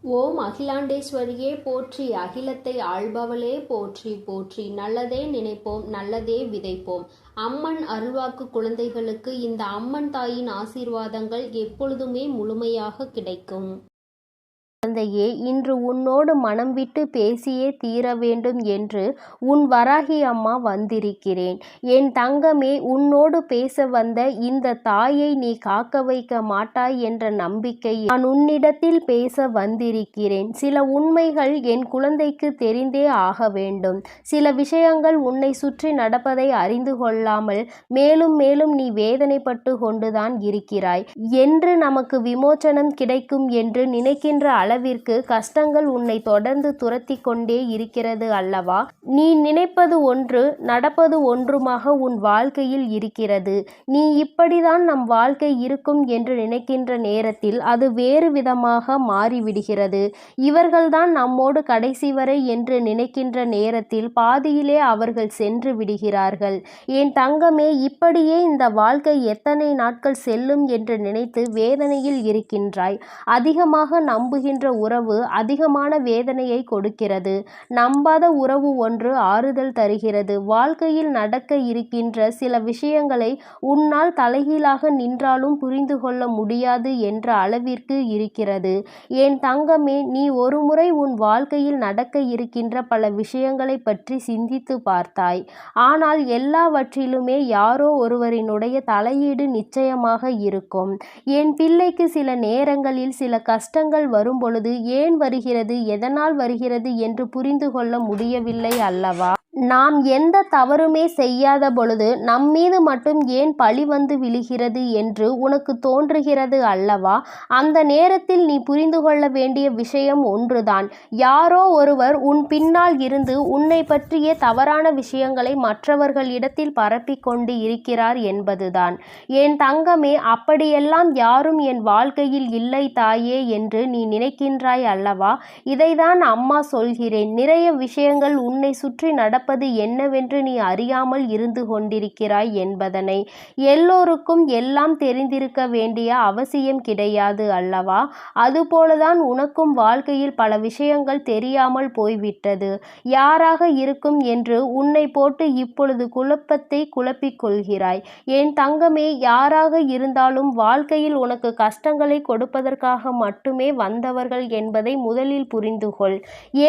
ஓம் அகிலாண்டேஸ்வரியே போற்றி, அகிலத்தை ஆள்பவளே போற்றி போற்றி. நல்லதே நினைப்போம், நல்லதே விதைப்போம். அம்மன் அருள்வாக்கு குழந்தைகளுக்கு இந்த அம்மன் தாயின் ஆசீர்வாதங்கள் எப்பொழுதுமே முழுமையாக கிடைக்கும். குழந்தையே, இன்று உன்னோடு மனம் விட்டு பேசியே தீர வேண்டும் என்று உன் வராகி அம்மா வந்திருக்கிறேன். என் தங்கமே, உன்னோடு பேச வந்த இந்த தாயை நீ காக்க வைக்க மாட்டாய் என்ற நம்பிக்கை நான் உன்னிடத்தில் பேச வந்திருக்கிறேன். சில உண்மைகள் என் குழந்தைக்கு தெரிந்தே ஆக வேண்டும். சில விஷயங்கள் உன்னை சுற்றி நடப்பதை அறிந்து கொள்ளாமல் மேலும் மேலும் நீ வேதனைப்பட்டு கொண்டுதான் இருக்கிறாய். என்று நமக்கு விமோச்சனம் கிடைக்கும் என்று நினைக்கின்ற அளவிற்கு கஷ்டங்கள் உன்னை தொடர்ந்து துரத்தி கொண்டே இருக்கிறது அல்லவா? நீ நினைப்பது ஒன்று, நடப்பது ஒன்றுமாக உன் வாழ்க்கையில் இருக்கிறது. நீ இப்படிதான் நம் வாழ்க்கை இருக்கும் என்று நினைக்கின்ற நேரத்தில் அது வேறு விதமாக மாறிவிடுகிறது. இவர்கள்தான் நம்மோடு கடைசி வரை என்று நினைக்கின்ற நேரத்தில் பாதியிலே அவர்கள் சென்று விடுகிறார்கள். என் தங்கமே, இப்படியே இந்த வாழ்க்கை எத்தனை நாட்கள் செல்லும் என்று நினைத்து வேதனையில் இருக்கின்றாய். அதிகமாக நம்புகின்ற உறவு அதிகமான வேதனையை கொடுக்கிறது. நம்பாத உறவு ஒன்று ஆறுதல் தருகிறது. வாழ்க்கையில் நடக்க இருக்கின்ற சில விஷயங்களை உன்னால் தலைகீழாக நின்றாலும் புரிந்து கொள்ள முடியாது என்ற அளவிற்கு இருக்கிறது. என் தங்கமே, நீ ஒருமுறை உன் வாழ்க்கையில் நடக்க இருக்கின்ற பல விஷயங்களை பற்றி சிந்தித்து பார்த்தாய். ஆனால் எல்லாவற்றிலுமே யாரோ ஒருவரினுடைய தலையீடு நிச்சயமாக இருக்கும். என் பிள்ளைக்கு சில நேரங்களில் சில கஷ்டங்கள் வரும்பொழுது ஏன் வருகிறது, எதனால் வருகிறது என்று புரிந்து கொள்ள முடியவில்லை அல்லவா? நாம் எந்த தவறுமே செய்யாத பொழுது நம்மீது மட்டும் ஏன் பழி வந்து விழுகிறது என்று உனக்கு தோன்றுகிறது அல்லவா? அந்த நேரத்தில் நீ புரிந்து கொள்ள வேண்டிய விஷயம் ஒன்றுதான். யாரோ ஒருவர் உன் பின்னால் இருந்து உன்னை பற்றிய தவறான விஷயங்களை மற்றவர்களிடத்தில் பரப்பிக் கொண்டு இருக்கிறார் என்பதுதான். என் தங்கமே, அப்படியெல்லாம் யாரும் என் வாழ்க்கையில் இல்லை தாயே என்று நீ நினைக்கின்றாய் அல்லவா? இதைதான் அம்மா சொல்கிறேன். நிறைய விஷயங்கள் உன்னை சுற்றி நடப்பது என்னவென்று நீ அறியாமல் இருந்து கொண்டிருக்கிறாய் என்பதனை. எல்லோருக்கும் எல்லாம் தெரிந்திருக்க வேண்டிய அவசியம் கிடையாது அல்லவா? அதுபோலதான் உனக்கும் வாழ்க்கையில் பல விஷயங்கள் தெரியாமல் போய்விட்டது. யாராக இருக்கும் என்று உன்னை போட்டு இப்பொழுது குழப்பத்தை குழப்பிக் கொள்கிறாய். என் தங்கமே, யாராக இருந்தாலும் வாழ்க்கையில் உனக்கு கஷ்டங்களை கொடுப்பதற்காக மட்டுமே வந்தவர்கள் என்பதை முதலில் புரிந்து கொள்.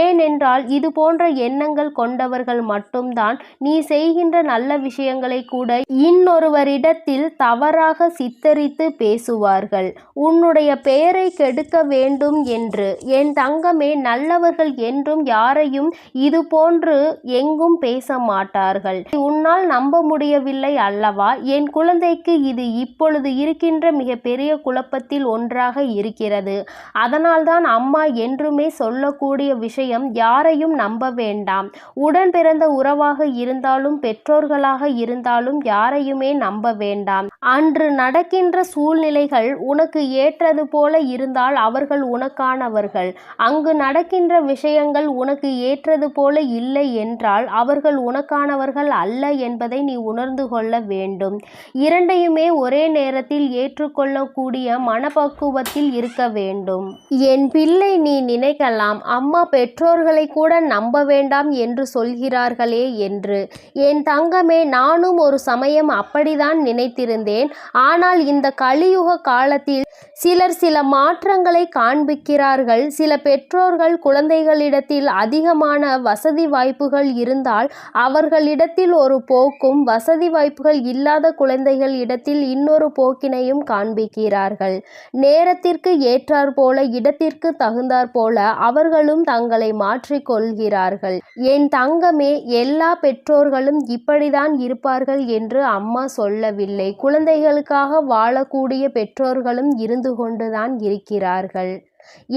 ஏனென்றால் இது போன்ற எண்ணங்கள் கொண்டவர்கள் மட்டும்தான் நீ செய்கின்ற நல்ல விஷயங்களை கூட இன்னொருவரிடத்தில் தவறாக சித்தரித்து பேசுவார்கள், உன்னுடைய பெயரை கெடுக்க வேண்டும் என்று. என் தங்கமே, நல்லவர்கள் என்றும் யாரையும் இது போன்று எங்கும் பேச மாட்டார்கள். உன்னால் நம்ப முடியவில்லை அல்லவா? என் குழந்தைக்கு இது இப்பொழுது இருக்கின்ற மிகப்பெரிய குழப்பத்தில் ஒன்றாக இருக்கிறது. அதனால்தான் அம்மா என்றுமே சொல்லக்கூடிய விஷயம், யாரையும் நம்ப வேண்டாம். உடன் பிறந்த உறவாக இருந்தாலும் பெற்றோர்களாக இருந்தாலும் யாரையுமே நம்ப வேண்டாம். அன்று நடக்கின்ற சூழ்நிலைகள் உனக்கு ஏற்றது போல இருந்தால் அவர்கள் உனக்கானவர்கள். அங்கு நடக்கின்ற விஷயங்கள் உனக்கு ஏற்றது போல இல்லை என்றால் அவர்கள் உனக்கானவர்கள் அல்ல என்பதை நீ உணர்ந்து கொள்ள வேண்டும். இரண்டையுமே ஒரே நேரத்தில் ஏற்றுக்கொள்ளக்கூடிய மனப்பக்குவத்தில் இருக்க வேண்டும். என் பிள்ளை, நீ நினைக்கலாம், அம்மா பெற்றோர்களை கூட நம்ப வேண்டாம் என்று சொல்கிறார்களே என்று. என் தங்கமே, நானும் ஒரு சமயம் அப்படிதான் நினைத்திருந்தேன். ஆனால் இந்த கலியுக காலத்தில் சிலர் சில மாற்றங்களை காண்பிக்கிறார்கள். சில பெற்றோர்கள் குழந்தைகளிடத்தில் அதிகமான வசதி வாய்ப்புகள் இருந்தால் அவர்களிடத்தில் ஒரு போக்கும், வசதி வாய்ப்புகள் இல்லாத குழந்தைகள் இடத்தில் இன்னொரு போக்கினையும் காண்பிக்கிறார்கள். நேரத்திற்கு ஏற்றாற் போல, இடத்திற்கு தகுந்தாற் போல அவர்களும் தங்களை மாற்றிக்கொள்கிறார்கள். என் தங்கமே, எல்லா பெற்றோர்களும் இப்படிதான் இருப்பார்கள் என்று அம்மா சொல்லவில்லை. குழந்தைகளுக்காக வாழக்கூடிய பெற்றோர்களும் இருந்து கொண்டுதான் இருக்கிறார்கள்.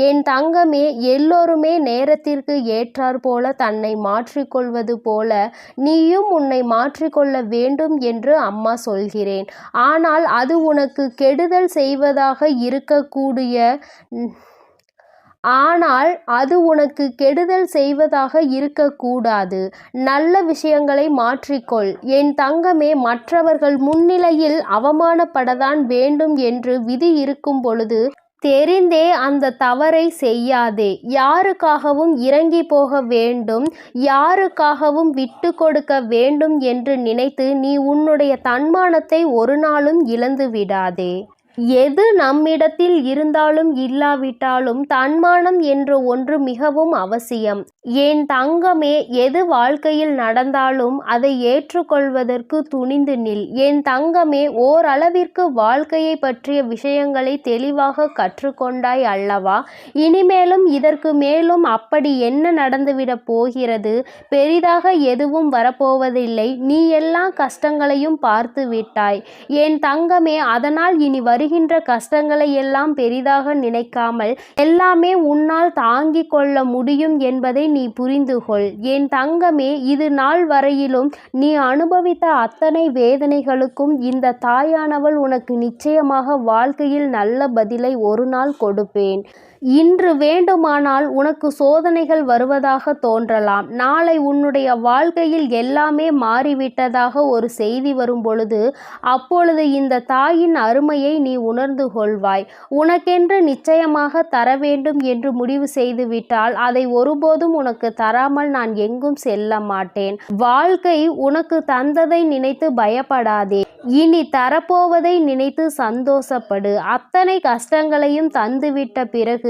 என் தங்கமே, எல்லோருமே நேரத்திற்கு ஏற்றாற் போல தன்னை மாற்றிக்கொள்வது போல நீயும் உன்னை மாற்றிக்கொள்ள வேண்டும் என்று அம்மா சொல்கிறேன். ஆனால் அது உனக்கு கெடுதல் செய்வதாக இருக்கக்கூடாது. நல்ல விஷயங்களை மாற்றிக்கொள். என் தங்கமே, மற்றவர்கள் முன்னிலையில் அவமானப்படத்தான் வேண்டும் என்று விதி இருக்கும் பொழுது தெரிந்தே அந்த தவறை செய்யாதே. யாருக்காகவும் இறங்கி போக வேண்டும், யாருக்காகவும் விட்டு கொடுக்க வேண்டும் என்று நினைத்து நீ உன்னுடைய தன்மானத்தை ஒரு நாளும் இழந்து விடாதே. எது நம்மிடத்தில் இருந்தாலும் இல்லாவிட்டாலும் தன்மானம் என்ற ஒன்று மிகவும் அவசியம். என் தங்கமே, எது வாழ்க்கையில் நடந்தாலும் அதை ஏற்றுக்கொள்வதற்கு துணிந்து நில். என் தங்கமே, ஓரளவிற்கு வாழ்க்கையை பற்றிய விஷயங்களை தெளிவாக கற்றுக்கொண்டாய் அல்லவா? இனிமேலும் இதற்கு மேலும் அப்படி என்ன நடந்துவிடப் போகிறது? பெரிதாக எதுவும் வரப்போவதில்லை. நீ எல்லா கஷ்டங்களையும் பார்த்து விட்டாய் என் தங்கமே. அதனால் இனி வருகின்ற கஷ்டங்களை எல்லாம் பெரிதாக நினைக்காமல் எல்லாமே உன்னால் தாங்கிக் கொள்ள முடியும் என்பதை நீ புரிந்து கொள். என் தங்கமே, இது நாள் வரையிலும் நீ அனுபவித்த அத்தனை வேதனைகளுக்கும் இந்த தாயானவள் உனக்கு நிச்சயமாக வாழ்க்கையில் நல்ல பதிலை ஒரு நாள் கொடுப்பேன். இன்று வேண்டுமானால் உனக்கு சோதனைகள் வருவதாக தோன்றலாம். நாளை உன்னுடைய வாழ்க்கையில் எல்லாமே மாறிவிட்டதாக ஒரு செய்தி வரும் பொழுது அப்பொழுது இந்த தாயின் அருமையை நீ உணர்ந்து கொள்வாய். உனக்கென்று நிச்சயமாக தர வேண்டும் என்று முடிவு செய்துவிட்டால் அதை ஒருபோதும் உனக்கு தராமல் நான் எங்கும் செல்ல மாட்டேன். வாழ்க்கை உனக்கு தந்ததை நினைத்து பயப்படாதே. இனி தரப்போவதை நினைத்து சந்தோஷப்படு. அத்தனை கஷ்டங்களையும் தந்துவிட்ட பிறகு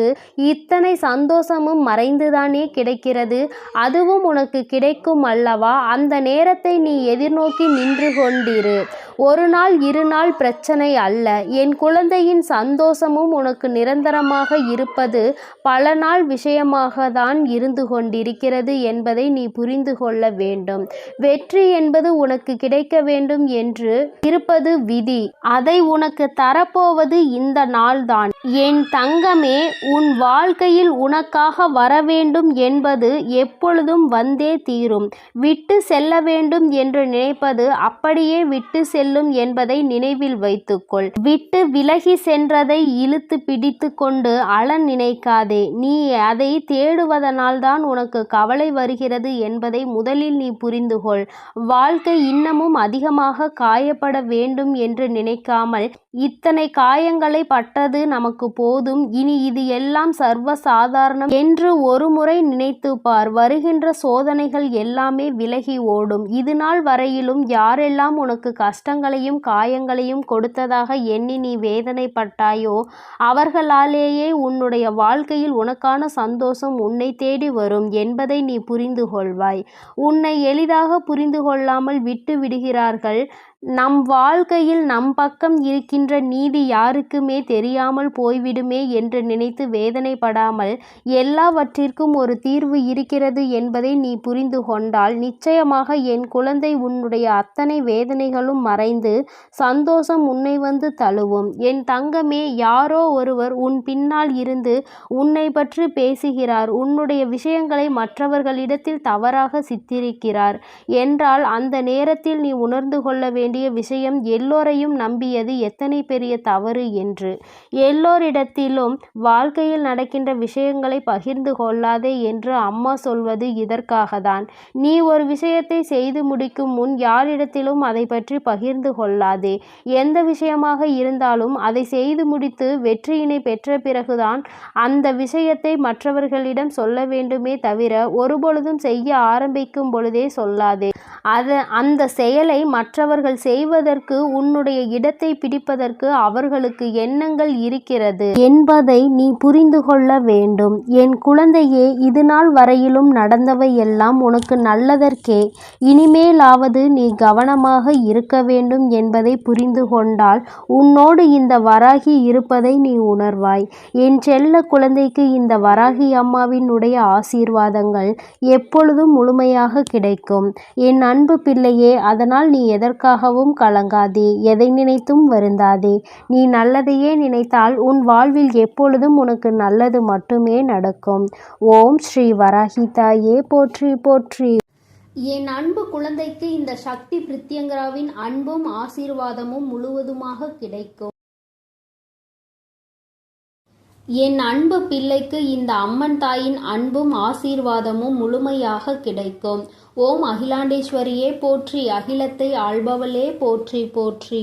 இத்தனை சந்தோஷமும் மறைந்துதானே கிடைக்கிறது. அதுவும் உனக்கு கிடைக்கும் அல்லவா? அந்த நேரத்தை நீ எதிர்நோக்கி நின்று கொண்டிரு. ஒரு நாள் இரு நாள் பிரச்சனை அல்ல. என் குழந்தையின் சந்தோஷமும் உனக்கு நிரந்தரமாக இருப்பது பல நாள் விஷயமாக தான் இருந்து கொண்டிருக்கிறது என்பதை நீ புரிந்து கொள்ள வேண்டும். வெற்றி என்பது உனக்கு கிடைக்க வேண்டும் என்று இருப்பது விதி. அதை உனக்கு தரப்போவது இந்த நாள்தான். என் தங்கமே, உன் வாழ்க்கையில் உனக்காக வர வேண்டும் என்பது எப்பொழுதும் வந்தே தீரும். விட்டு செல்ல வேண்டும் என்று நினைப்பது அப்படியே விட்டு செல்லும் என்பதை நினைவில் வைத்துக்கொள். விட்டு விலகி சென்றதை இழுத்து பிடித்து கொண்டு அழ நினைக்காதே. நீ அதை தேடுவதனால் தான் உனக்கு கவலை வருகிறது என்பதை முதலில் நீ புரிந்து கொள். வாழ்க்கை இன்னமும் அதிகமாக காயப்பட வேண்டும் என்று நினைக்காமல் இத்தனை காயங்களை பட்டது நமக்கு போதும், இனி இது எல்லாம் சர்வ சாதாரணம் என்று ஒரு முறை நினைத்து பார். வருகின்ற சோதனைகள் எல்லாமே விலகி ஓடும். இது நாள் வரையிலும் யாரெல்லாம் உனக்கு கஷ்டங்களையும் காயங்களையும் கொடுத்ததாக எண்ணி நீ வேதனைப்பட்டாயோ அவர்களாலேயே உன்னுடைய வாழ்க்கையில் உனக்கான சந்தோஷம் உன்னை தேடி வரும் என்பதை நீ புரிந்து கொள்வாய். உன்னை எளிதாக புரிந்து கொள்ளாமல் விட்டு விடுகிறார்கள். நம் வாழ்க்கையில் நம் பக்கம் இருக்கின்ற நீதி யாருக்குமே தெரியாமல் போய்விடுமே என்று நினைத்து வேதனைப்படாமல் எல்லாவற்றிற்கும் ஒரு தீர்வு இருக்கிறது என்பதை நீ புரிந்து கொண்டால் நிச்சயமாக என் குழந்தை உன்னுடைய அத்தனை வேதனைகளும் மறைந்து சந்தோஷம் உன்னை வந்து தழுவும். என் தங்கமே, யாரோ ஒருவர் உன் பின்னால் இருந்து உன்னை பற்றி பேசுகிறார். உன்னுடைய விஷயங்களை மற்றவர்களிடத்தில் தவறாக சித்தரிக்கிறார் என்றால் அந்த நேரத்தில் நீ உணர்ந்து கொள்ள வேண்டிய விஷயம் எல்லோரையும் நம்பியது எத்தனை பெரிய தவறு என்று. எல்லோரிடத்திலும் வாழ்க்கையில் நடக்கின்ற விஷயங்களை பகிர்ந்து கொள்ளாதே என்று அம்மா சொல்வது இதற்காகத்தான். நீ ஒரு விஷயத்தை செய்து முடிக்கும் முன் யாரிடத்திலும் அதை பற்றி பகிர்ந்து கொள்ளாதே. எந்த விஷயமாக இருந்தாலும் அதை செய்து முடித்து வெற்றியினை பெற்ற பிறகுதான் அந்த விஷயத்தை மற்றவர்களிடம் சொல்ல வேண்டுமே தவிர ஒருபொழுதும் செய்ய ஆரம்பிக்கும் பொழுதே சொல்லாதே. அந்த செயலை மற்றவர்கள் செய்வதற்கு உன்னுடைய இடத்தை பிடிப்பதற்கு அவர்களுக்கு எண்ணங்கள் இருக்கிறது என்பதை நீ புரிந்து கொள்ள வேண்டும். என் குழந்தையே, இது நாள் வரையிலும் நடந்தவை எல்லாம் உனக்கு நல்லதற்கே. இனிமேலாவது நீ கவனமாக இருக்க வேண்டும் என்பதை புரிந்து கொண்டால் உன்னோடு இந்த வராகி இருப்பதை நீ உணர்வாய். என் செல்ல குழந்தைக்கு இந்த வராகி அம்மாவினுடைய ஆசீர்வாதங்கள் எப்பொழுதும் முழுமையாக கிடைக்கும். என் அன்பு பிள்ளையே, அதனால் நீ எதற்காகவும் கலங்காதே, எதை நினைத்தும் வருந்தாதே. நீ நல்லதையே நினைத்தால் உன் வாழ்வில் எப்பொழுதும் உனக்கு நல்லது மட்டுமே நடக்கும். ஓம் ஸ்ரீ வராகி தாயே போற்றி போற்றி. என் அன்பு குழந்தைக்கு இந்த சக்தி பிரித்யங்கராவின் அன்பும் ஆசீர்வாதமும் முழுவதுமாக கிடைக்கும். என் அன்பு பிள்ளைக்கு இந்த அம்மன் தாயின் அன்பும் ஆசீர்வாதமும் முழுமையாக கிடைக்கும். ஓம் அகிலாண்டேஸ்வரியே போற்றி, அகிலத்தை ஆள்பவளே போற்றி போற்றி.